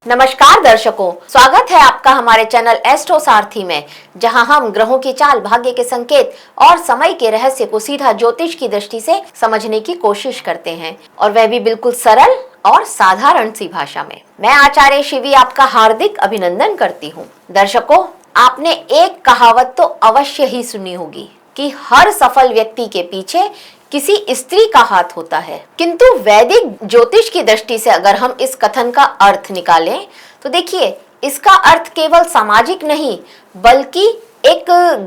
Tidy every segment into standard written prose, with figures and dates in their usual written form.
नमस्कार दर्शकों, स्वागत है आपका हमारे चैनल एस्ट्रो सारथी में, जहां हम ग्रहों की चाल, भाग्य के संकेत और समय के रहस्य को सीधा ज्योतिष की दृष्टि से समझने की कोशिश करते हैं, और वह भी बिल्कुल सरल और साधारण सी भाषा में। मैं आचार्य शिवी आपका हार्दिक अभिनंदन करती हूँ। दर्शकों, आपने एक कहावत तो अवश्य ही सुनी होगी कि हर सफल व्यक्ति के पीछे किसी स्त्री का हाथ होता है, किंतु वैदिक ज्योतिष की दृष्टि से अगर हम इस कथन का अर्थ निकालें तो देखिए, इसका अर्थ केवल सामाजिक नहीं बल्कि एक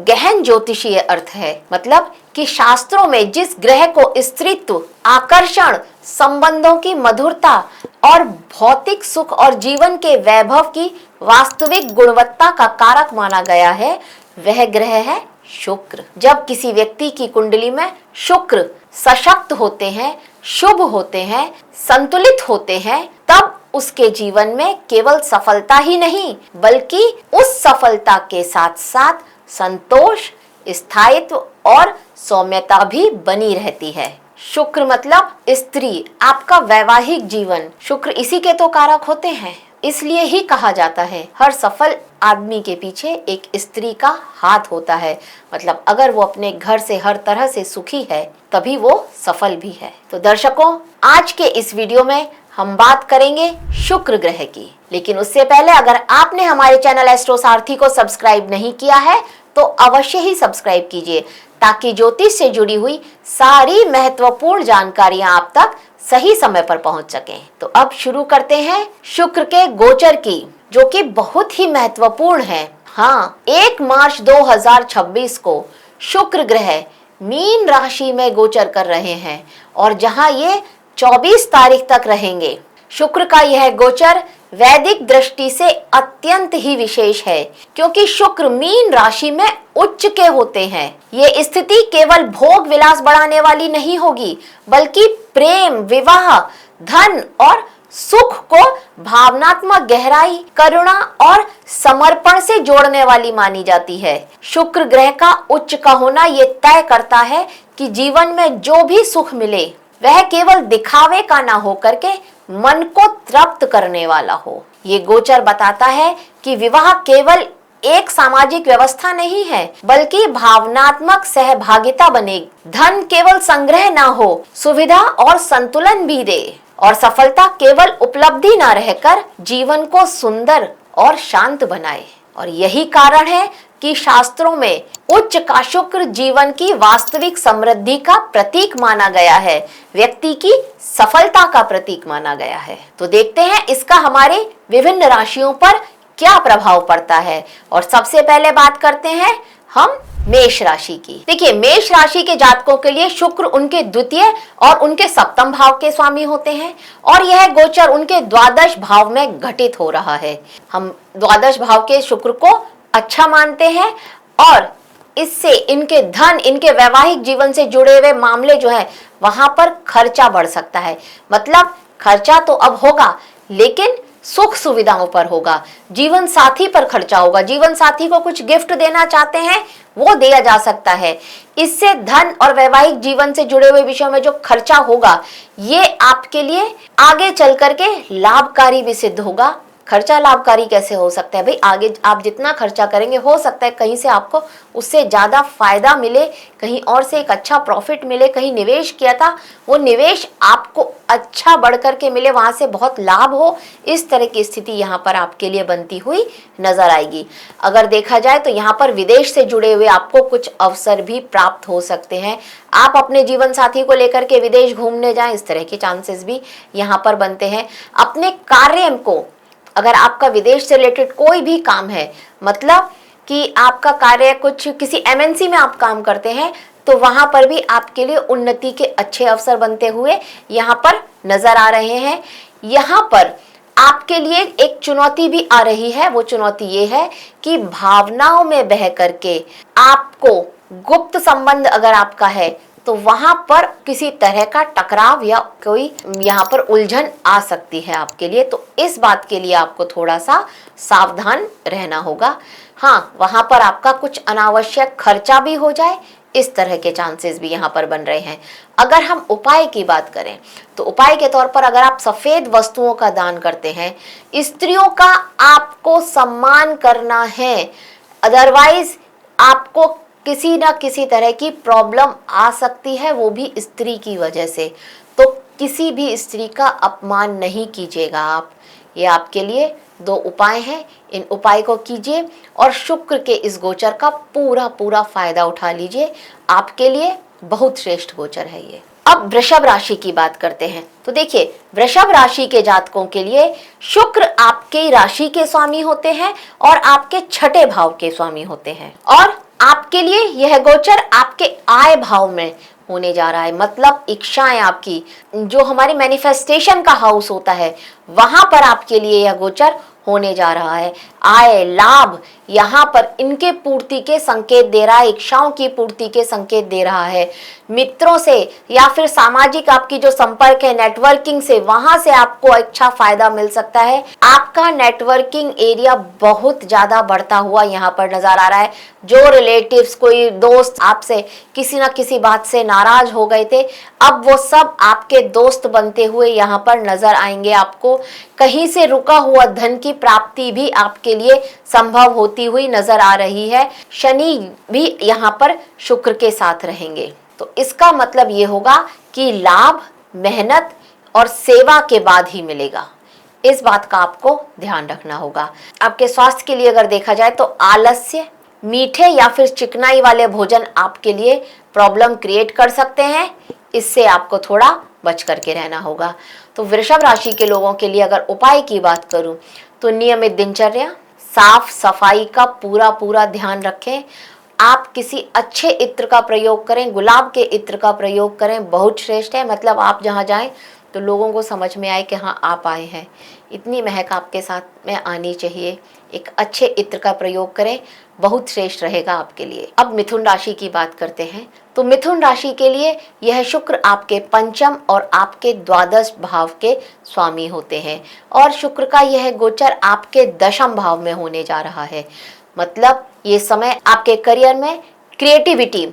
गहन ज्योतिषीय अर्थ है। मतलब कि शास्त्रों में जिस ग्रह को स्त्रीत्व, आकर्षण, संबंधों की मधुरता और भौतिक सुख और जीवन के वैभव की वास्तविक गुणवत्ता का कारक माना गया है, वह ग्रह है शुक्र। जब किसी व्यक्ति की कुंडली में शुक्र सशक्त होते हैं, शुभ होते हैं, संतुलित होते हैं, तब उसके जीवन में केवल सफलता ही नहीं बल्कि उस सफलता के साथ साथ संतोष, स्थायित्व और सौम्यता भी बनी रहती है। शुक्र मतलब स्त्री, आपका वैवाहिक जीवन। शुक्र इसी के तो कारक होते हैं। इसलिए ही कहा जाता है हर सफल आदमी के पीछे एक स्त्री का हाथ होता है। मतलब अगर वो अपने घर से हर तरह से सुखी है तभी वो सफल भी है। तो दर्शकों, आज के इस वीडियो में हम बात करेंगे शुक्र ग्रह की। लेकिन उससे पहले अगर आपने हमारे चैनल एस्ट्रो सारथी को सब्सक्राइब नहीं किया है तो अवश्य ही सब्सक्राइब कीजिए, ताकि ज्योतिष से जुड़ी हुई सारी महत्वपूर्ण जानकारियां आप तक सही समय पर पहुंच सकें। तो अब शुरू करते हैं शुक्र के गोचर की, जो कि बहुत ही महत्वपूर्ण है। हाँ, 1 मार्च 2026 को शुक्र ग्रह मीन राशि में गोचर कर रहे हैं और जहां ये 24 तारीख तक रहेंगे। शुक्र का यह गोचर वैदिक दृष्टि से अत्यंत ही विशेष है, क्योंकि शुक्र मीन राशि में उच्च के होते हैं। ये स्थिति केवल भोग विलास बढ़ाने वाली नहीं होगी बल्कि प्रेम, विवाह, धन और सुख को भावनात्मक गहराई, करुणा और समर्पण से जोड़ने वाली मानी जाती है। शुक्र ग्रह का उच्च का होना ये तय करता है कि जीवन में जो भी सुख मिले वह केवल दिखावे का ना हो करके मन को तृप्त करने वाला हो। ये गोचर बताता है कि विवाह केवल एक सामाजिक व्यवस्था नहीं है बल्कि भावनात्मक सहभागिता बनेगी। धन केवल संग्रह ना हो, सुविधा और संतुलन भी दे, और सफलता केवल उपलब्धि ना रहकर जीवन को सुंदर और शांत बनाए। और यही कारण है कि शास्त्रों में उच्च का शुक्र जीवन की वास्तविक समृद्धि का प्रतीक माना गया है, व्यक्ति की सफलता का प्रतीक माना गया है। तो देखते हैं इसका हमारे विभिन्न राशियों पर क्या प्रभाव पड़ता है। और सबसे पहले बात करते हैं हम मेष राशि की। देखिए, मेष राशि के जातकों के लिए शुक्र उनके द्वितीय और उनके सप्तम भाव के स्वामी होते हैं और यह गोचर उनके द्वादश भाव में घटित हो रहा है। हम द्वादश भाव के शुक्र को अच्छा मानते हैं और इससे इनके धन, इनके वैवाहिक जीवन से जुड़े हुए मामले जो है वहां पर खर्चा बढ़ सकता है। मतलब खर्चा तो अब होगा लेकिन सुख सुविधाओं पर होगा, जीवन साथी पर खर्चा होगा। जीवन साथी को कुछ गिफ्ट देना चाहते हैं वो दिया जा सकता है। इससे धन और वैवाहिक जीवन से जुड़े हुए विषयों में जो खर्चा होगा ये आपके लिए आगे चल करके लाभकारी भी सिद्ध होगा। खर्चा लाभकारी कैसे हो सकता है भाई? आगे आप जितना खर्चा करेंगे हो सकता है कहीं से आपको उससे ज्यादा फायदा मिले, कहीं और से एक अच्छा प्रॉफिट मिले। कहीं निवेश किया था वो निवेश आपको अच्छा बढ़ करके मिले, वहां से बहुत लाभ हो। इस तरह की स्थिति यहाँ पर आपके लिए बनती हुई नजर आएगी। अगर देखा जाए तो यहाँ पर विदेश से जुड़े हुए आपको कुछ अवसर भी प्राप्त हो सकते हैं। आप अपने जीवन साथी को लेकर के विदेश घूमने जाएं, इस तरह के चांसेस भी यहाँ पर बनते हैं। अपने कार्य को, अगर आपका विदेश से रिलेटेड कोई भी काम है, मतलब कि आपका कार्य कुछ किसी एमएनसी में आप काम करते हैं, तो वहां पर भी आपके लिए उन्नति के अच्छे अवसर बनते हुए यहाँ पर नजर आ रहे हैं। यहाँ पर आपके लिए एक चुनौती भी आ रही है। वो चुनौती ये है कि भावनाओं में बह करके आपको गुप्त संबंध अगर आपका है तो वहां पर किसी तरह का टकराव या कोई यहाँ पर उलझन आ सकती है आपके लिए। तो इस बात के लिए आपको थोड़ा सा सावधान रहना होगा। हाँ, वहां पर आपका कुछ अनावश्यक खर्चा भी हो जाए इस तरह के चांसेस भी यहाँ पर बन रहे हैं। अगर हम उपाय की बात करें तो उपाय के तौर पर अगर आप सफेद वस्तुओं का दान करते हैं, स्त्रियों का आपको सम्मान करना है, अदरवाइज आपको किसी ना किसी तरह की प्रॉब्लम आ सकती है, वो भी स्त्री की वजह से। तो किसी भी स्त्री का अपमान नहीं कीजिएगा आप। ये आपके लिए 2 उपाय हैं, इन उपाय को कीजिए और शुक्र के इस गोचर का पूरा फायदा उठा लीजिए। आपके लिए बहुत श्रेष्ठ गोचर है ये। अब वृषभ राशि की बात करते हैं। तो देखिए, वृषभ राशि के जातकों के लिए शुक्र आपके राशि के स्वामी होते हैं और आपके 6ठे भाव के स्वामी होते हैं, और आपके लिए यह गोचर आपके आय भाव में होने जा रहा है। मतलब इच्छाएं आपकी, जो हमारी मैनिफेस्टेशन का हाउस होता है, वहां पर आपके लिए यह गोचर होने जा रहा है। आय, लाभ, यहाँ पर इनके पूर्ति के संकेत दे रहा है, इच्छाओं की पूर्ति के संकेत दे रहा है। मित्रों से या फिर सामाजिक आपकी जो संपर्क है, नेटवर्किंग से, वहां से आपको अच्छा फायदा मिल सकता है। आपका नेटवर्किंग एरिया बहुत ज्यादा बढ़ता हुआ यहाँ पर नजर आ रहा है। जो रिलेटिव्स, कोई दोस्त आपसे किसी ना किसी बात से नाराज हो गए थे, अब वो सब आपके दोस्त बनते हुए यहाँ पर नजर आएंगे। आपको कहीं से रुका हुआ धन की प्राप्ति भी आपके लिए संभव होती हुई नजर आ रही है। शनि भी यहाँ पर शुक्र के साथ रहेंगे, तो इसका मतलब ये होगा कि लाभ मेहनत और सेवा के बाद ही मिलेगा। इस बात का आपको ध्यान रखना होगा। आपके स्वास्थ्य के लिए अगर देखा जाए तो आलस्य, मीठे या फिर चिकनाई वाले भोजन आपके लिए प्रॉब्लम क्रिएट कर सकते हैं। इससे आपको थोड़ा बच करके रहना होगा। तो वृषभ राशि के लोगों के लिए अगर उपाय की बात करूं तो नियमित दिनचर्या, साफ सफाई का पूरा ध्यान रखें। आप किसी अच्छे इत्र का प्रयोग करें, गुलाब के इत्र का प्रयोग करें, बहुत श्रेष्ठ है। मतलब आप जहाँ जाएं तो लोगों को समझ में आए कि हाँ आप आए हैं, इतनी महक आपके साथ में आनी चाहिए। एक अच्छे इत्र का प्रयोग करें, बहुत श्रेष्ठ रहेगा आपके लिए। अब मिथुन राशि की बात करते हैं। तो मिथुन राशि के लिए यह शुक्र आपके पंचम और आपके द्वादश भाव के स्वामी होते हैं, और शुक्र का यह गोचर आपके दशम भाव में होने जा रहा है। मतलब ये समय आपके करियर में क्रिएटिविटी,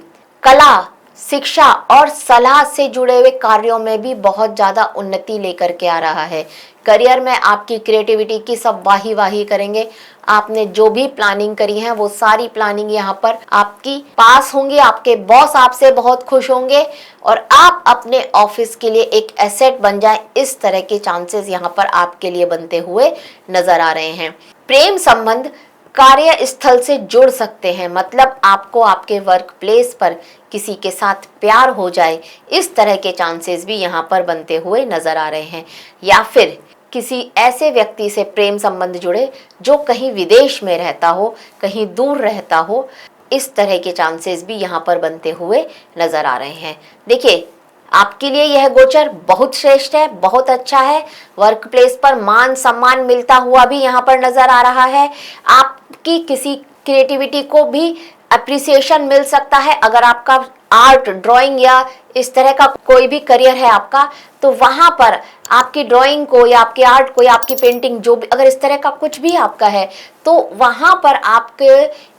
कला, शिक्षा और सलाह से जुड़े हुए कार्यों में भी बहुत ज्यादा उन्नति लेकर के आ रहा है। करियर में आपकी क्रिएटिविटी की सब वाही करेंगे। आपने जो भी प्लानिंग करी है वो सारी प्लानिंग यहाँ पर आपकी पास होंगी। आपके बॉस आपसे बहुत खुश होंगे और आप अपने ऑफिस के लिए एक एसेट बन जाए, इस तरह के चांसेस यहाँ पर आपके लिए बनते हुए नजर आ रहे हैं। प्रेम संबंध कार्य स्थल से जुड़ सकते हैं। मतलब आपको आपके वर्क प्लेस पर किसी के साथ प्यार हो जाए, इस तरह के चांसेस भी यहाँ पर बनते हुए नजर आ रहे हैं। या फिर किसी ऐसे व्यक्ति से प्रेम संबंध जुड़े जो कहीं विदेश में रहता हो, कहीं दूर रहता हो, इस तरह के चांसेस भी यहाँ पर बनते हुए नजर आ रहे हैं। देखिए, आपके लिए यह गोचर बहुत श्रेष्ठ है, बहुत अच्छा है। वर्क प्लेस पर मान सम्मान मिलता हुआ भी यहाँ पर नजर आ रहा है। आपकी किसी क्रिएटिविटी को भी अप्रिसिएशन मिल सकता है। अगर आपका आर्ट, ड्राइंग या इस तरह का कोई भी करियर है आपका, तो वहां पर आपकी ड्राइंग को या आपके आर्ट को या आपकी पेंटिंग, जो भी अगर इस तरह का कुछ भी आपका है, तो वहां पर आपके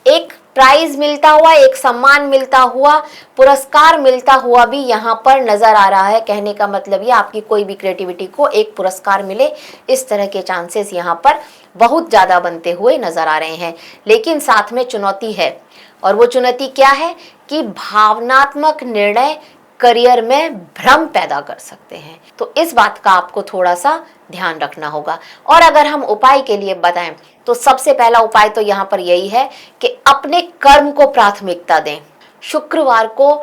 एक प्राइज मिलता हुआ, एक सम्मान मिलता हुआ, पुरस्कार मिलता हुआ भी यहाँ पर नजर आ रहा है। कहने का मतलब ये आपकी कोई भी क्रिएटिविटी को एक पुरस्कार मिले, इस तरह के चांसेस यहाँ पर बहुत ज्यादा बनते हुए नजर आ रहे हैं। लेकिन साथ में चुनौती है, और वो चुनौती क्या है कि भावनात्मक निर्णय करियर में भ्रम पैदा कर सकते हैं। तो इस बात का आपको थोड़ा सा ध्यान रखना होगा। और अगर हम उपाय के लिए बताएं तो सबसे पहला उपाय तो यहाँ पर यही है कि अपने कर्म को प्राथमिकता दें। शुक्रवार को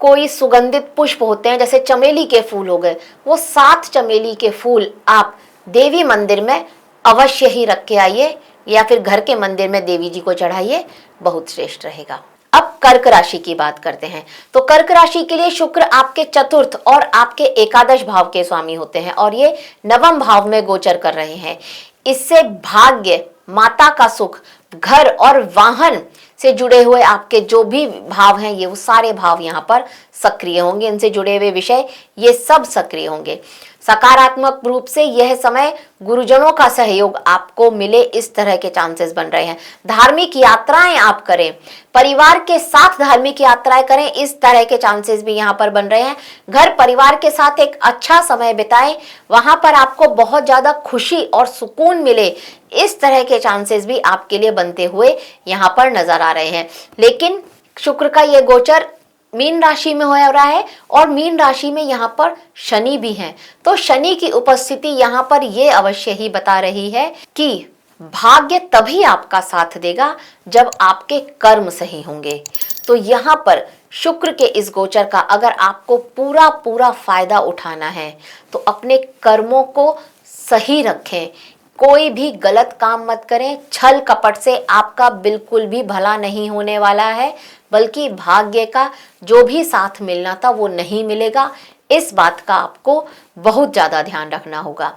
कोई सुगंधित पुष्प होते हैं, जैसे चमेली के फूल हो गए, वो 7 चमेली के फूल आप देवी मंदिर में अवश्य ही रख के आइए, या फिर घर के मंदिर में देवी जी को चढ़ाइए, बहुत श्रेष्ठ रहेगा। अब कर्क राशि की बात करते हैं। तो कर्क राशि के लिए शुक्र आपके चतुर्थ और आपके एकादश भाव के स्वामी होते हैं, और ये नवम भाव में गोचर कर रहे हैं। इससे भाग्य, माता का सुख, घर और वाहन से जुड़े हुए आपके जो भी भाव हैं, ये वो सारे भाव यहाँ पर सक्रिय होंगे, इनसे जुड़े हुए विषय ये सब सक्रिय होंगे। सकारात्मक रूप से यह समय गुरुजनों का सहयोग आपको मिले, इस तरह के चांसेस बन रहे हैं। धार्मिक यात्राएं आप करें, परिवार के साथ धार्मिक यात्राएं करें, इस तरह के चांसेस भी यहाँ पर बन रहे हैं। घर परिवार के साथ एक अच्छा समय बिताएं, वहां पर आपको बहुत ज्यादा खुशी और सुकून मिले, इस तरह के चांसेस भी आपके लिए बनते हुए यहाँ पर नजर आ रहे हैं। लेकिन शुक्र का ये गोचर मीन राशि में हो रहा है और मीन राशि में यहाँ पर शनि भी हैं, तो शनि की उपस्थिति यहाँ पर ये अवश्य ही बता रही है कि भाग्य तभी आपका साथ देगा जब आपके कर्म सही होंगे। तो यहाँ पर शुक्र के इस गोचर का अगर आपको पूरा पूरा फायदा उठाना है तो अपने कर्मों को सही रखें, कोई भी गलत काम मत करें। छल कपट से आपका बिल्कुल भी भला नहीं होने वाला है, बल्कि भाग्य का जो भी साथ मिलना था वो नहीं मिलेगा। इस बात का आपको बहुत ज़्यादा ध्यान रखना होगा।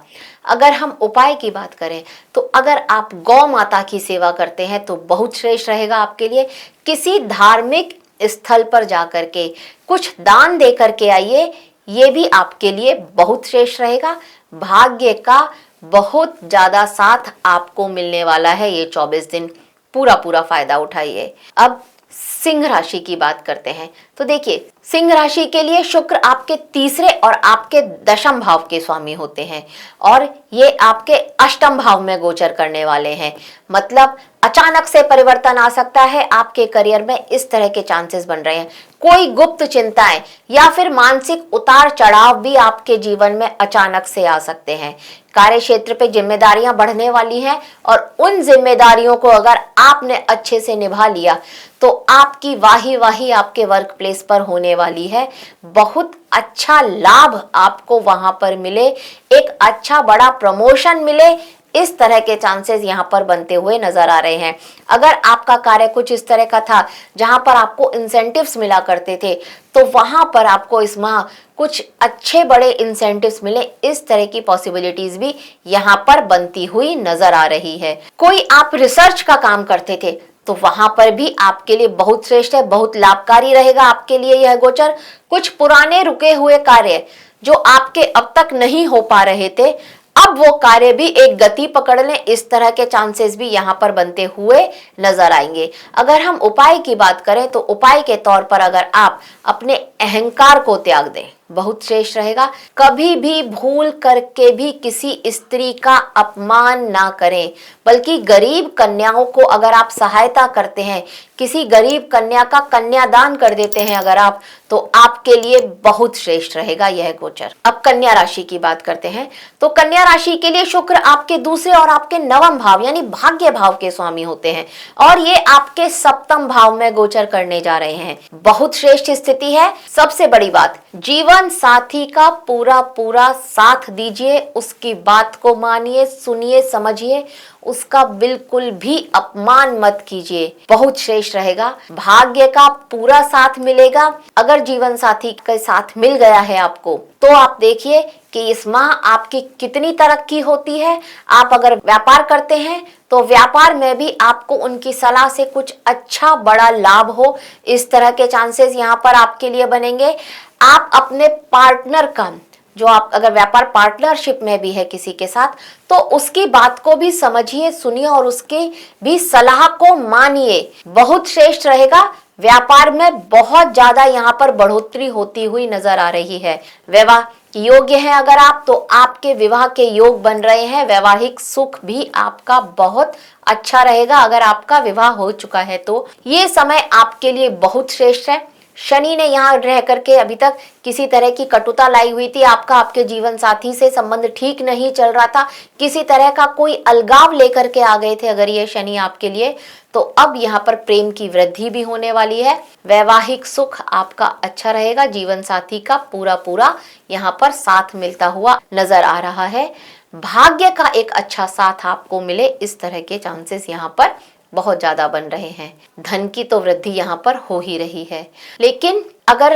अगर हम उपाय की बात करें तो अगर आप गौ माता की सेवा करते हैं तो बहुत श्रेष्ठ रहेगा आपके लिए। किसी धार्मिक स्थल पर जाकर के कुछ दान दे करके आइए, ये भी आपके लिए बहुत श्रेष्ठ रहेगा। भाग्य का बहुत ज़्यादा साथ आपको मिलने वाला है ये 24 दिन, पूरा पूरा फायदा उठाइए। अब सिंह राशि की बात करते हैं तो देखिए, सिंह राशि के लिए शुक्र आपके तीसरे और आपके दशम भाव के स्वामी होते हैं और ये आपके अष्टम भाव में गोचर करने वाले हैं। मतलब अचानक से परिवर्तन आ सकता है आपके करियर में, इस तरह के चांसेस बन रहे हैं। कोई गुप्त चिंताएं या फिर मानसिक उतार चढ़ाव भी आपके जीवन में अचानक से आ सकते हैं। कार्य क्षेत्र पे जिम्मेदारियां बढ़ने वाली हैं और उन जिम्मेदारियों को अगर आपने अच्छे से निभा लिया तो आपकी वाही वाही आपके वर्क प्लेस पर होने वाली है। बहुत अच्छा लाभ आपको वहां पर मिले, एक अच्छा बड़ा प्रमोशन मिले, इस तरह के चांसेस यहाँ पर बनते हुए नजर आ रहे हैं। अगर आपका कार्य कुछ इस तरह का था जहां पर आपको इंसेंटिव्स मिला करते थे तो वहां पर आपको इस माह कुछ अच्छे बड़े इंसेंटिव्स मिले, इस तरह की पॉसिबिलिटीज भी यहाँ पर बनती हुई नजर आ रही है। कोई आप रिसर्च का काम करते थे तो वहां पर भी आपके लिए बहुत श्रेष्ठ है, बहुत लाभकारी रहेगा आपके लिए यह गोचर। कुछ पुराने रुके हुए कार्य जो आपके अब तक नहीं हो पा रहे थे, अब वो कार्य भी एक गति पकड़ लें, इस तरह के चांसेस भी यहाँ पर बनते हुए नजर आएंगे। अगर हम उपाय की बात करें तो उपाय के तौर पर अगर आप अपने अहंकार को त्याग दें, बहुत श्रेष्ठ रहेगा। कभी भी भूल करके भी किसी स्त्री का अपमान ना करें, बल्कि गरीब कन्याओं को अगर आप सहायता करते हैं, किसी गरीब कन्या का कन्यादान कर देते हैं अगर आप, तो आपके लिए बहुत श्रेष्ठ रहेगा यह गोचर। अब कन्या राशि की बात करते हैं तो कन्या राशि के लिए शुक्र आपके दूसरे और आपके नवम भाव यानी भाग्य भाव के स्वामी होते हैं और ये आपके सप्तम भाव में गोचर करने जा रहे हैं। बहुत श्रेष्ठ स्थिति है। सबसे बड़ी बात, जीवन साथी का पूरा पूरा साथ दीजिए, उसकी बात को मानिए, सुनिए, समझिए, उसका बिल्कुल भी अपमान मत कीजिए, बहुत श्रेष्ठ रहेगा। भाग्य का पूरा साथ मिलेगा। अगर जीवन साथी के साथ मिल गया है आपको तो आप देखिए कि इस माह आपकी कितनी तरक्की होती है। आप अगर व्यापार करते हैं तो व्यापार में भी आपको उनकी सलाह से कुछ अच्छा बड़ा लाभ हो, इस तरह के चांसेस यहाँ पर आपके लिए बनेंगे। आप अपने पार्टनर का, जो आप अगर व्यापार पार्टनरशिप में भी है किसी के साथ, तो उसकी बात को भी समझिए, सुनिए और उसकी भी सलाह को मानिए, बहुत श्रेष्ठ रहेगा। व्यापार में बहुत ज्यादा यहाँ पर बढ़ोतरी होती हुई नजर आ रही है। विवाह योग्य है अगर आप, तो आपके विवाह के योग बन रहे हैं। वैवाहिक सुख भी आपका बहुत अच्छा रहेगा अगर आपका विवाह हो चुका है तो ये समय आपके लिए बहुत श्रेष्ठ है। शनि ने यहाँ रह करके अभी तक किसी तरह की कटुता लाई हुई थी, आपका आपके जीवन साथी से संबंध ठीक नहीं चल रहा था, किसी तरह का कोई अलगाव लेकर के आ गए थे अगर ये शनि आपके लिए, तो अब यहाँ पर प्रेम की वृद्धि भी होने वाली है। वैवाहिक सुख आपका अच्छा रहेगा। जीवन साथी का पूरा पूरा यहाँ पर साथ मिलता हुआ नजर आ रहा है। भाग्य का एक अच्छा साथ आपको मिले, इस तरह के चांसेस यहाँ पर बहुत ज्यादा बन रहे हैं। धन की तो वृद्धि यहाँ पर हो ही रही है, लेकिन अगर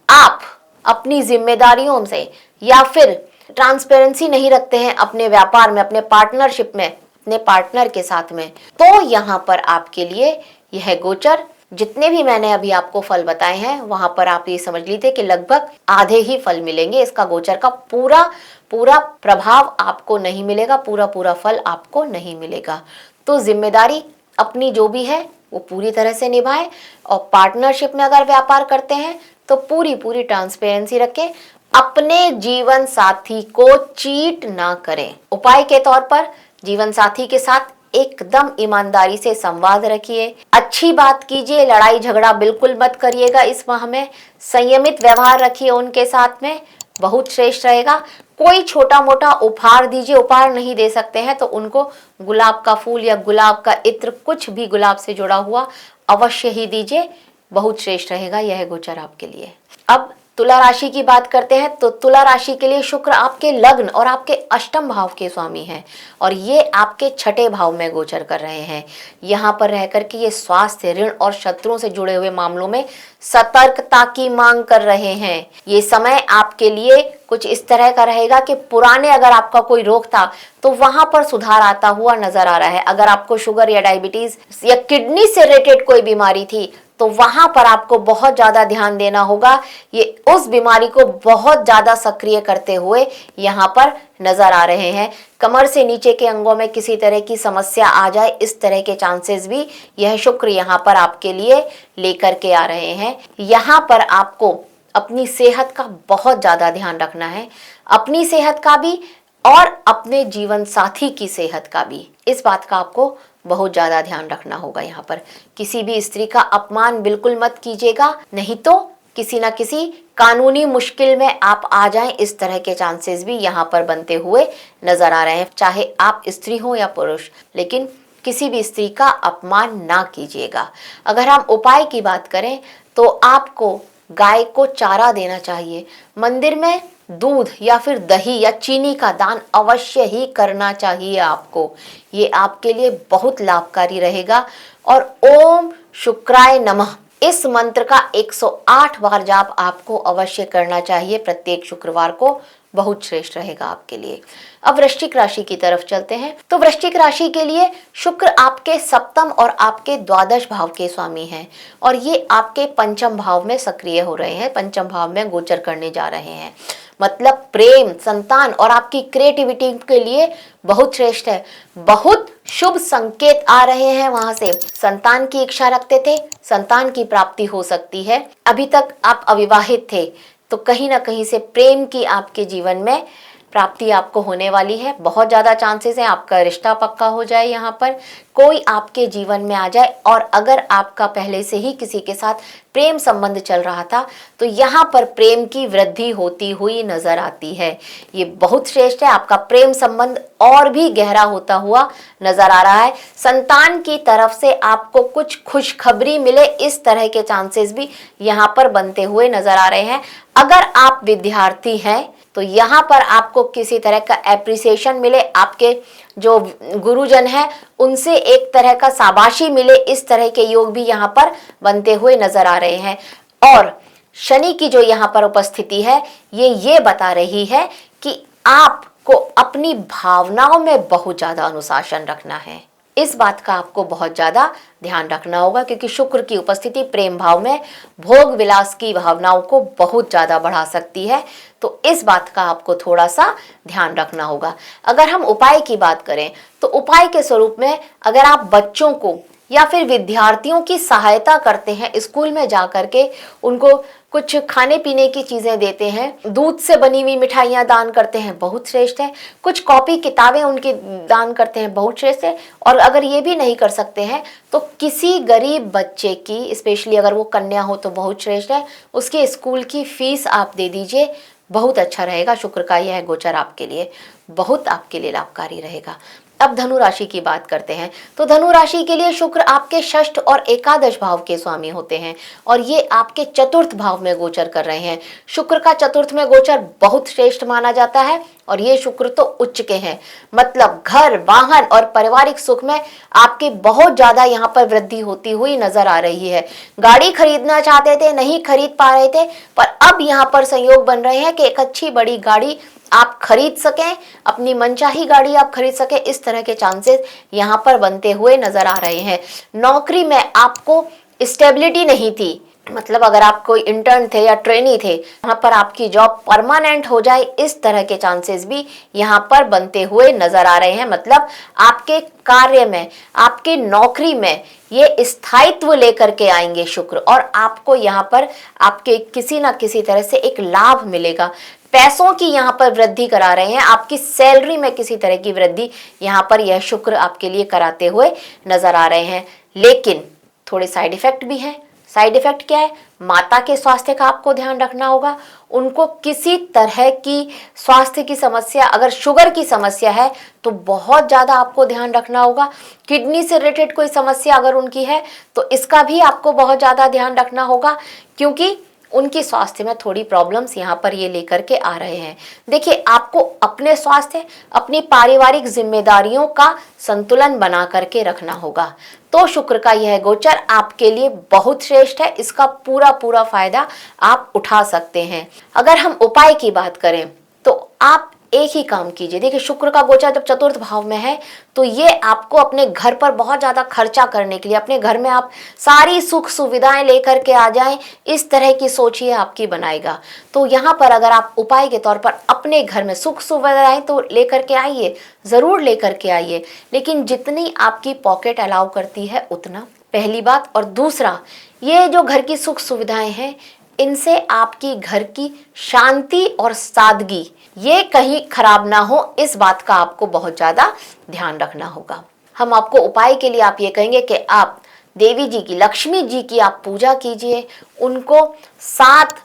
आप अपनी जिम्मेदारियों से या फिर ट्रांसपेरेंसी नहीं रखते हैं अपने व्यापार में, अपने पार्टनरशिप में, अपने पार्टनर के साथ में, तो यहाँ पर आपके लिए यह गोचर जितने भी मैंने अभी आपको फल बताए हैं वहां पर आप ये समझ लीजिए कि लगभग आधे ही फल मिलेंगे। इसका गोचर का पूरा पूरा प्रभाव आपको नहीं मिलेगा, पूरा पूरा फल आपको नहीं मिलेगा। तो जिम्मेदारी अपनी जो भी है वो पूरी तरह से निभाएं, और पार्टनरशिप में अगर व्यापार करते हैं तो पूरी पूरी ट्रांसपेरेंसी रखें, अपने जीवन साथी को चीट ना करें। उपाय के तौर पर जीवन साथी के साथ एकदम ईमानदारी से संवाद रखिए, अच्छी बात कीजिए, लड़ाई झगड़ा बिल्कुल मत करिएगा इस माह में, संयमित व्यवहार रखिए उनके साथ में, बहुत श्रेष्ठ रहेगा। कोई छोटा मोटा उपहार दीजिए, उपहार नहीं दे सकते हैं तो उनको गुलाब का फूल या गुलाब का इत्र, कुछ भी गुलाब से जुड़ा हुआ अवश्य ही दीजिए, बहुत श्रेष्ठ रहेगा यह गोचर आपके लिए। अब तुला राशि की बात करते हैं तो तुला राशि के लिए शुक्र आपके लग्न और आपके अष्टम भाव के स्वामी हैं, और ये आपके छठे भाव में गोचर कर रहे हैं। यहाँ पर रह करके ये स्वास्थ्य, ऋण और शत्रुओं से जुड़े हुए मामलों में सतर्कता की मांग कर रहे हैं। ये समय आपके लिए कुछ इस तरह का रहेगा कि पुराने अगर आपका कोई रोग था तो वहां पर सुधार आता हुआ नजर आ रहा है। अगर आपको शुगर या डायबिटीज या किडनी से रिलेटेड कोई बीमारी थी तो वहां पर आपको बहुत ज्यादा ध्यान देना होगा। ये उस बीमारी को बहुत ज्यादा सक्रिय करते हुए यहाँ पर नजर आ रहे हैं। कमर से नीचे के अंगों में किसी तरह की समस्या आ जाए, इस तरह के चांसेस भी यह शुक्र यहाँ पर आपके लिए लेकर के आ रहे हैं। यहाँ पर आपको अपनी सेहत का बहुत ज्यादा ध्यान रखना है, अपनी सेहत का भी और अपने जीवन साथी की सेहत का भी। इस बात का आपको बहुत ज्यादा ध्यान रखना होगा। यहाँ पर किसी भी स्त्री का अपमान बिल्कुल मत कीजिएगा, नहीं तो किसी ना किसी कानूनी मुश्किल में आप आ जाएं, इस तरह के चांसेस भी यहाँ पर बनते हुए नजर आ रहे हैं। चाहे आप स्त्री हो या पुरुष, लेकिन किसी भी स्त्री का अपमान ना कीजिएगा। अगर हम उपाय की बात करें तो आपको गाय को चारा देना चाहिए, मंदिर में दूध या फिर दही या चीनी का दान अवश्य ही करना चाहिए आपको। ये आपके लिए बहुत लाभकारी रहेगा। और ओम शुक्राय नमः इस मंत्र का 108 बार जाप आपको अवश्य करना चाहिए प्रत्येक शुक्रवार को, बहुत श्रेष्ठ रहेगा आपके लिए। अब वृश्चिक राशि की तरफ चलते हैं। तो वृश्चिक राशि के लिए शुक्र आपके सप्तम और आपके द्वादश भाव के स्वामी हैं, और ये आपके पंचम भाव में सक्रिय हो रहे हैं, पंचम भाव में गोचर करने जा रहे हैं। मतलब प्रेम, संतान और आपकी क्रिएटिविटी के लिए बहुत श्रेष्ठ है। बहुत शुभ संकेत आ रहे हैं वहां से। संतान की इच्छा रखते थे, संतान की प्राप्ति हो सकती है। अभी तक आप अविवाहित थे तो कहीं ना कहीं से प्रेम की आपके जीवन में प्राप्ति आपको होने वाली है। बहुत ज़्यादा चांसेस हैं आपका रिश्ता पक्का हो जाए, यहाँ पर कोई आपके जीवन में आ जाए। और अगर आपका पहले से ही किसी के साथ प्रेम संबंध चल रहा था तो यहाँ पर प्रेम की वृद्धि होती हुई नजर आती है। ये बहुत श्रेष्ठ है, आपका प्रेम संबंध और भी गहरा होता हुआ नजर आ रहा है। संतान की तरफ से आपको कुछ खुशखबरी मिले, इस तरह के चांसेस भी यहाँ पर बनते हुए नजर आ रहे हैं। अगर आप विद्यार्थी हैं तो यहाँ पर आपको किसी तरह का एप्रिसिएशन मिले, आपके जो गुरुजन हैं उनसे एक तरह का शाबाशी मिले, इस तरह के योग भी यहाँ पर बनते हुए नजर आ रहे हैं। और शनि की जो यहाँ पर उपस्थिति है ये बता रही है कि आपको अपनी भावनाओं में बहुत ज्यादा अनुशासन रखना है। इस बात का आपको बहुत ज्यादा ध्यान रखना होगा, क्योंकि शुक्र की उपस्थिति प्रेम भाव में भोग विलास की भावनाओं को बहुत ज्यादा बढ़ा सकती है। तो इस बात का आपको थोड़ा सा ध्यान रखना होगा। अगर हम उपाय की बात करें तो उपाय के स्वरूप में अगर आप बच्चों को या फिर विद्यार्थियों की सहायता करते हैं, स्कूल में जा करके उनको कुछ खाने पीने की चीजें देते हैं, दूध से बनी हुई मिठाइयाँ दान करते हैं, बहुत श्रेष्ठ है। कुछ कॉपी किताबें उनकी दान करते हैं, बहुत श्रेष्ठ है। और अगर ये भी नहीं कर सकते हैं तो किसी गरीब बच्चे की, स्पेशली अगर वो कन्या हो तो बहुत श्रेष्ठ है, उसके स्कूल की फीस आप दे दीजिए, बहुत अच्छा रहेगा। शुक्र का यह गोचर आपके लिए बहुत आपके लिए लाभकारी रहेगा। अब धनु राशि की बात करते हैं तो धनु राशि के लिए शुक्र आपके षष्ठ और एकादश भाव के स्वामी होते हैं, और ये आपके चतुर्थ भाव में गोचर कर रहे हैं। शुक्र का चतुर्थ में गोचर बहुत श्रेष्ठ माना जाता है, और ये शुक्र तो उच्च के हैं। मतलब घर, वाहन और पारिवारिक सुख में आपके बहुत ज्यादा यहाँ पर वृद्धि होती हुई नजर आ रही है। गाड़ी खरीदना चाहते थे, नहीं खरीद पा रहे थे, पर अब यहाँ पर संयोग बन रहे हैं कि एक अच्छी बड़ी गाड़ी आप खरीद सकें, अपनी मनचाही गाड़ी आप खरीद सकें, इस तरह के चांसेस यहाँ पर बनते हुए नजर आ रहे हैं। नौकरी में आपको स्टेबिलिटी नहीं थी, मतलब अगर आप कोई इंटर्न थे या ट्रेनी थे, यहाँ पर आपकी जॉब परमानेंट हो जाए, इस तरह के चांसेस भी यहाँ पर बनते हुए नजर आ रहे हैं। मतलब आपके कार्य में, आपकी नौकरी में ये स्थायित्व लेकर के आएंगे शुक्र, और आपको यहाँ पर आपके किसी ना किसी तरह से एक लाभ मिलेगा। पैसों की यहाँ पर वृद्धि करा रहे हैं, आपकी सैलरी में किसी तरह की वृद्धि यहाँ पर यह शुक्र आपके लिए कराते हुए नजर आ रहे हैं। लेकिन थोड़े साइड इफेक्ट भी हैं। साइड इफेक्ट क्या है? माता के स्वास्थ्य का आपको ध्यान रखना होगा। उनको किसी तरह की स्वास्थ्य की समस्या, अगर शुगर की समस्या है तो बहुत ज़्यादा आपको ध्यान रखना होगा। किडनी से रिलेटेड कोई समस्या अगर उनकी है तो इसका भी आपको बहुत ज़्यादा ध्यान रखना होगा, क्योंकि उनकी स्वास्थ्य में थोड़ी प्रॉब्लम्स यहाँ पर ये लेकर के आ रहे हैं। देखिए, आपको अपने स्वास्थ्य, अपनी पारिवारिक जिम्मेदारियों का संतुलन बना करके रखना होगा। तो शुक्र का यह गोचर आपके लिए बहुत श्रेष्ठ है, इसका पूरा पूरा फायदा आप उठा सकते हैं। अगर हम उपाय की बात करें तो आप एक ही काम कीजिए। देखिए, शुक्र का गोचर जब चतुर्थ भाव में है तो ये आपको अपने घर पर बहुत ज़्यादा खर्चा करने के लिए, अपने घर में आप सारी सुख सुविधाएं लेकर के आ जाएं, इस तरह की सोच ये आपकी बनाएगा। तो यहाँ पर अगर आप उपाय के तौर पर अपने घर में सुख सुविधाएं तो लेकर के आइए, ज़रूर लेकर के आइए, लेकिन जितनी आपकी पॉकेट अलाउ करती है उतना, पहली बात। और दूसरा, ये जो घर की सुख सुविधाएं हैं, इनसे आपकी घर की शांति और सादगी ये कहीं खराब ना हो, इस बात का आपको बहुत ज़्यादा ध्यान रखना होगा। हम आपको उपाय के लिए आप ये कहेंगे कि आप देवी जी की, लक्ष्मी जी की आप पूजा कीजिए। उनको 7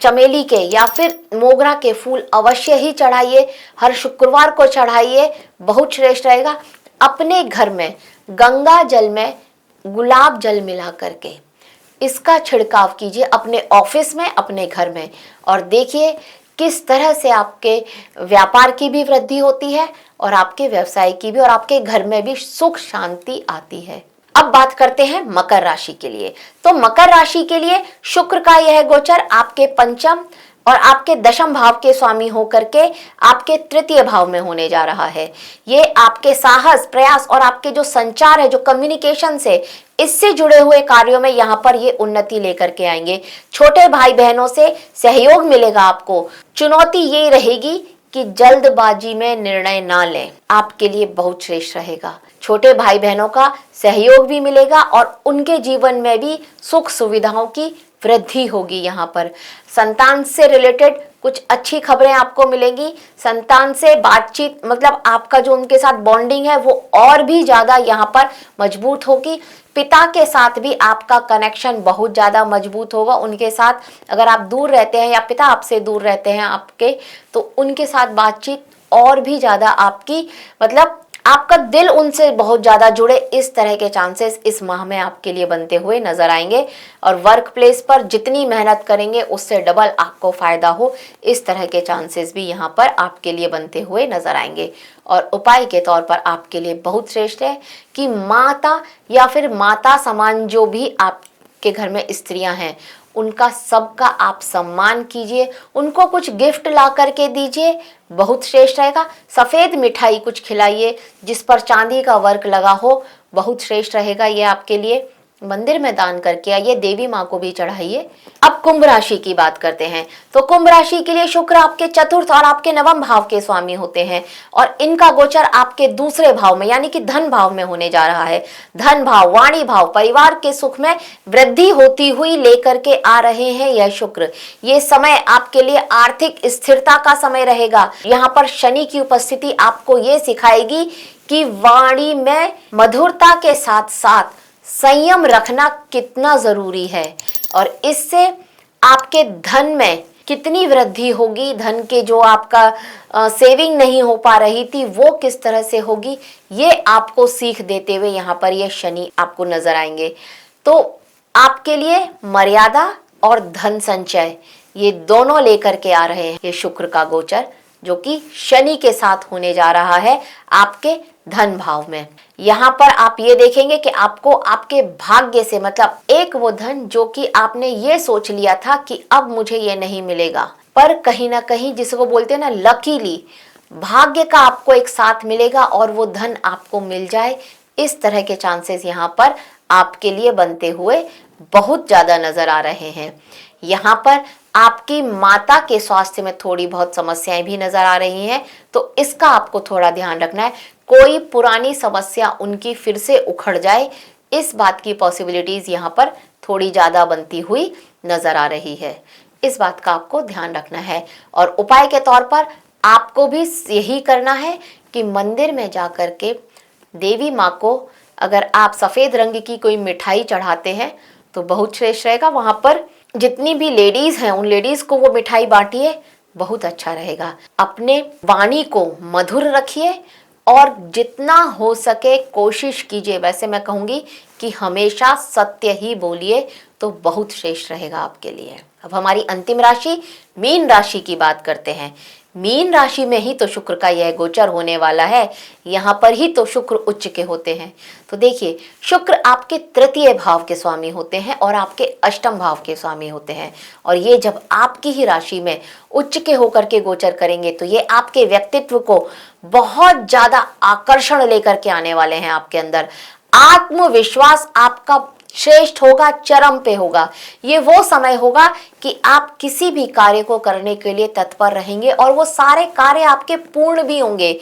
चमेली के या फिर मोगरा के फूल अवश्य ही चढ़ाइए, हर शुक्रवार को चढ़ाइए, बहुत श्रेष्ठ रहेगा। अपने घर में गंगा जल में गुलाब जल मिला करके इसका छिड़काव कीजिए, अपने ऑफिस में, अपने घर में, और देखिए किस तरह से आपके व्यापार की भी वृद्धि होती है और आपके व्यवसाय की भी, और आपके घर में भी सुख शांति आती है। अब बात करते हैं मकर राशि के लिए। तो मकर राशि के लिए शुक्र का यह गोचर आपके पंचम और आपके दशम भाव के स्वामी होकर के आपके तृतीय भाव में होने जा रहा है। ये आपके साहस, प्रयास और आपके जो संचार है, जो कम्युनिकेशन से, इससे जुड़े हुए कार्यों में यहाँ पर ये उन्नति लेकर के आएंगे। छोटे भाई बहनों से सहयोग मिलेगा आपको। चुनौती ये रहेगी कि जल्दबाजी में निर्णय ना लें, आपके लिए बहुत श्रेष्ठ रहेगा। छोटे भाई बहनों का सहयोग भी मिलेगा और उनके जीवन में भी सुख सुविधाओं की वृद्धि होगी। यहाँ पर संतान से रिलेटेड कुछ अच्छी खबरें आपको मिलेंगी। संतान से बातचीत, मतलब आपका जो उनके साथ बॉन्डिंग है वो और भी ज़्यादा यहाँ पर मजबूत होगी। पिता के साथ भी आपका कनेक्शन बहुत ज़्यादा मजबूत होगा। उनके साथ अगर आप दूर रहते हैं या पिता आपसे दूर रहते हैं आपके, तो उनके साथ बातचीत और भी ज़्यादा आपकी, मतलब आपका दिल उनसे बहुत ज़्यादा जुड़े, इस तरह के चांसेस इस माह में आपके लिए बनते हुए नजर आएंगे। और वर्क प्लेस पर जितनी मेहनत करेंगे उससे डबल आपको फ़ायदा हो, इस तरह के चांसेस भी यहाँ पर आपके लिए बनते हुए नजर आएंगे। और उपाय के तौर पर आपके लिए बहुत श्रेष्ठ है कि माता या फिर माता समान जो भी आपके घर में स्त्रियां हैं, उनका सबका आप सम्मान कीजिए, उनको कुछ गिफ्ट ला करके दीजिए, बहुत श्रेष्ठ रहेगा। सफ़ेद मिठाई कुछ खिलाइए जिस पर चांदी का वर्क लगा हो, बहुत श्रेष्ठ रहेगा ये आपके लिए। मंदिर में दान करके आइए, देवी माँ को भी चढ़ाइए। अब कुंभ राशि की बात करते हैं। तो कुंभ राशि के लिए शुक्र आपके चतुर्थ और आपके नवम भाव के स्वामी होते हैं और इनका गोचर आपके दूसरे भाव में यानी कि धन भाव में होने जा रहा है। धन भाव, वाणी भाव, परिवार के सुख में वृद्धि होती हुई लेकर के आ रहे हैं यह शुक्र। ये समय आपके लिए आर्थिक स्थिरता का समय रहेगा। यहाँ पर शनि की उपस्थिति आपको ये सिखाएगी कि वाणी में मधुरता के साथ साथ संयम रखना कितना जरूरी है और इससे आपके धन में कितनी वृद्धि होगी। धन के जो आपका सेविंग नहीं हो पा रही थी वो किस तरह से होगी, ये आपको सीख देते हुए यहाँ पर ये शनि आपको नजर आएंगे। तो आपके लिए मर्यादा और धन संचय ये दोनों लेकर के आ रहे हैं ये शुक्र का गोचर, जो कि शनि के साथ होने जा रहा है आपके धन भाव में। यहाँ पर आप ये देखेंगे कि आपको आपके भाग्य से, मतलब एक वो धन जो कि आपने ये सोच लिया था कि अब मुझे ये नहीं मिलेगा, पर कहीं ना कहीं जिसको बोलते हैं ना लकीली, भाग्य का आपको एक साथ मिलेगा और वो धन आपको मिल जाए, इस तरह के चांसेस यहाँ पर आपके लिए बनते हुए बहुत ज्यादा नजर आ रहे हैं। यहाँ पर आपकी माता के स्वास्थ्य में थोड़ी बहुत समस्याएं भी नजर आ रही हैं, तो इसका आपको थोड़ा ध्यान रखना है। कोई पुरानी समस्या उनकी फिर से उखड़ जाए, इस बात की पॉसिबिलिटीज यहाँ पर थोड़ी ज्यादा बनती हुई नजर आ रही है। इस बात का आपको ध्यान रखना है। और उपाय के तौर पर आपको भी यही करना है कि मंदिर में जाकर के देवी माँ को अगर आप सफेद रंग की कोई मिठाई चढ़ाते हैं तो बहुत श्रेष्ठ रहेगा। वहां पर जितनी भी लेडीज हैं उन लेडीज को वो मिठाई बांटिए, बहुत अच्छा रहेगा। अपने वाणी को मधुर रखिए और जितना हो सके कोशिश कीजिए, वैसे मैं कहूंगी कि हमेशा सत्य ही बोलिए, तो बहुत श्रेष्ठ रहेगा आपके लिए। अब हमारी अंतिम राशि मीन राशि की बात करते हैं। मीन राशि में ही तो शुक्र का यह गोचर होने वाला है, यहाँ पर ही तो शुक्र उच्च के होते हैं। तो देखिए, शुक्र आपके तृतीय भाव के स्वामी होते हैं और आपके अष्टम भाव के स्वामी होते हैं, और ये जब आपकी ही राशि में उच्च के होकर के गोचर करेंगे तो ये आपके व्यक्तित्व को बहुत ज्यादा आकर्षण लेकर के आने वाले हैं। आपके अंदर आत्मविश्वास आपका श्रेष्ठ होगा, चरम पे होगा। ये वो समय होगा कि आप किसी भी कार्य को करने के लिए तत्पर रहेंगे और वो सारे कार्य आपके पूर्ण भी होंगे।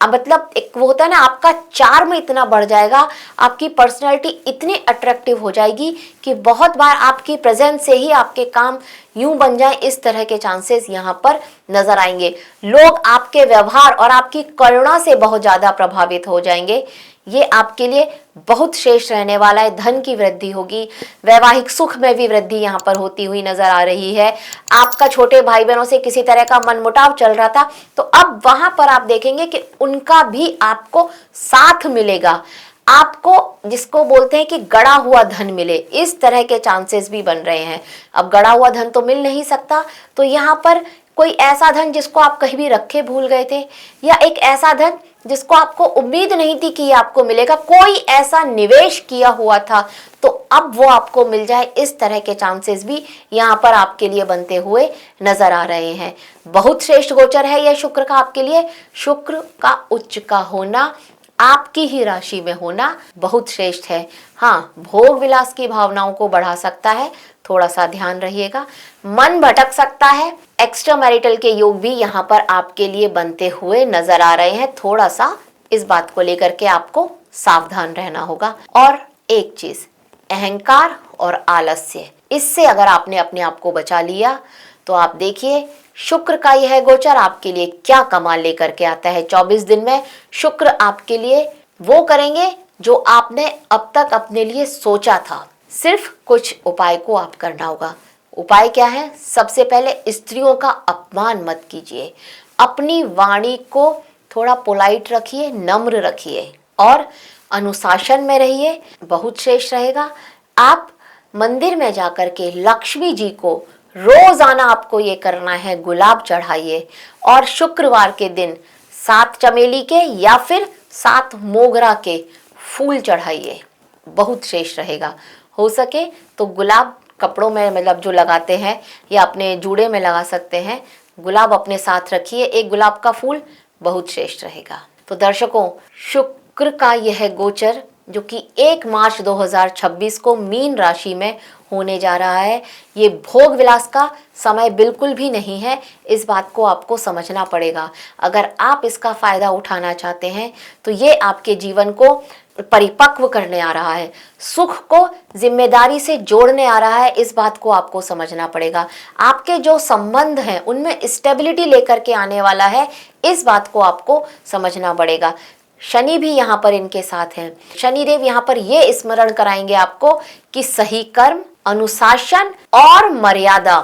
मतलब एक वो होता है ना, आपका चार्म इतना बढ़ जाएगा, आपकी पर्सनैलिटी इतनी अट्रैक्टिव हो जाएगी कि बहुत बार आपकी प्रेजेंस से ही आपके काम यूं बन जाए, इस तरह के चांसेस यहाँ पर नजर आएंगे। लोग आपके व्यवहार और आपकी करुणा से बहुत ज्यादा प्रभावित हो जाएंगे। ये आपके लिए बहुत श्रेष्ठ रहने वाला है। धन की वृद्धि होगी, वैवाहिक सुख में भी वृद्धि यहाँ पर होती हुई नजर आ रही है। आपका छोटे भाई बहनों से किसी तरह का मनमुटाव चल रहा था, तो अब वहां पर आप देखेंगे कि उनका भी आपको साथ मिलेगा। आपको जिसको बोलते हैं कि गड़ा हुआ धन मिले, इस तरह के चांसेस भी बन रहे हैं। अब गड़ा हुआ धन तो मिल नहीं सकता, तो यहाँ पर कोई ऐसा धन जिसको आप कहीं भी रखे भूल गए थे, या एक ऐसा धन जिसको आपको उम्मीद नहीं थी कि ये आपको मिलेगा, कोई ऐसा निवेश किया हुआ था तो अब वो आपको मिल जाए, इस तरह के चांसेस भी यहाँ पर आपके लिए बनते हुए नजर आ रहे हैं। बहुत श्रेष्ठ गोचर है यह शुक्र का आपके लिए। शुक्र का उच्च का होना, आपकी ही राशि में होना बहुत श्रेष्ठ है। हाँ, भोग विलास की भावनाओं को बढ़ा सकता है, थोड़ा सा ध्यान रहिएगा। मन भटक सकता है। एक्स्ट्रा मैरिटल के योग भी यहाँ पर आपके लिए बनते हुए नजर आ रहे हैं। थोड़ा सा इस बात को लेकर के आपको सावधान रहना होगा। और एक चीज, अहंकार और आलस्य, इससे अगर आपने अपने आप को बचा लिया तो आप देखिए शुक्र का यह गोचर आपके लिए क्या कमाल लेकर के आता है। 24 दिन में शुक्र आपके लिए वो करेंगे जो आपने अब तक अपने लिए सोचा था। सिर्फ कुछ उपाय को आप करना होगा। उपाय क्या है? सबसे पहले स्त्रियों का अपमान मत कीजिए, अपनी वाणी को थोड़ा पोलाइट रखिए, नम्र रखिए और अनुशासन में रहिए, बहुत श्रेष्ठ रहेगा। आप मंदिर में जाकर के लक्ष्मी जी को रोजाना आपको ये करना है, गुलाब चढ़ाइए और शुक्रवार के दिन 7 चमेली के या फिर 7 मोगरा के फूल चढ़ाइए, बहुत श्रेष्ठ रहेगा। हो सके तो गुलाब कपड़ों में, मतलब जो लगाते हैं, या अपने जूड़े में लगा सकते हैं, गुलाब अपने साथ रखिए, एक गुलाब का फूल, बहुत श्रेष्ठ रहेगा। तो दर्शकों, शुक्र का यह गोचर जो कि 1 मार्च 2026 को मीन राशि में होने जा रहा है, ये भोग विलास का समय बिल्कुल भी नहीं है। इस बात को आपको समझना पड़ेगा। अगर आप इसका फायदा उठाना चाहते हैं तो ये आपके जीवन को परिपक्व करने आ रहा है, सुख को जिम्मेदारी से जोड़ने आ रहा है। इस बात को आपको समझना पड़ेगा। आपके जो संबंध हैं उनमें स्टेबिलिटी लेकर के आने वाला है, इस बात को आपको समझना पड़ेगा। शनि भी यहाँ पर इनके साथ हैं। शनिदेव यहाँ पर ये स्मरण कराएंगे आपको कि सही कर्म, अनुशासन और मर्यादा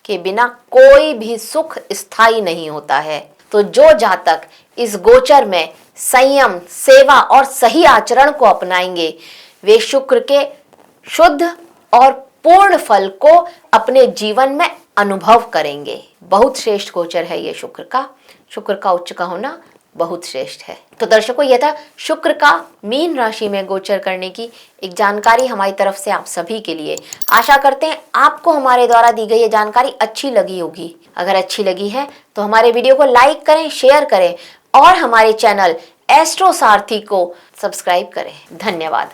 के बिना कोई भी सुख स्थायी नहीं होता है। तो जो जातक इस गोचर में संयम, सेवा और सही आचरण को अपनाएंगे, वे शुक्र के शुद्ध और पूर्ण फल को अपने जीवन में अनुभव करेंगे। बहुत श्रेष्ठ गोचर है ये शुक्र का। शुक्र का उच्च का होना बहुत श्रेष्ठ है। तो दर्शकों, यह था शुक्र का मीन राशि में गोचर करने की एक जानकारी हमारी तरफ से आप सभी के लिए। आशा करते हैं आपको हमारे द्वारा दी गई ये जानकारी अच्छी लगी होगी। अगर अच्छी लगी है तो हमारे वीडियो को लाइक करें, शेयर करें और हमारे चैनल एस्ट्रो सारथी को सब्सक्राइब करें। धन्यवाद।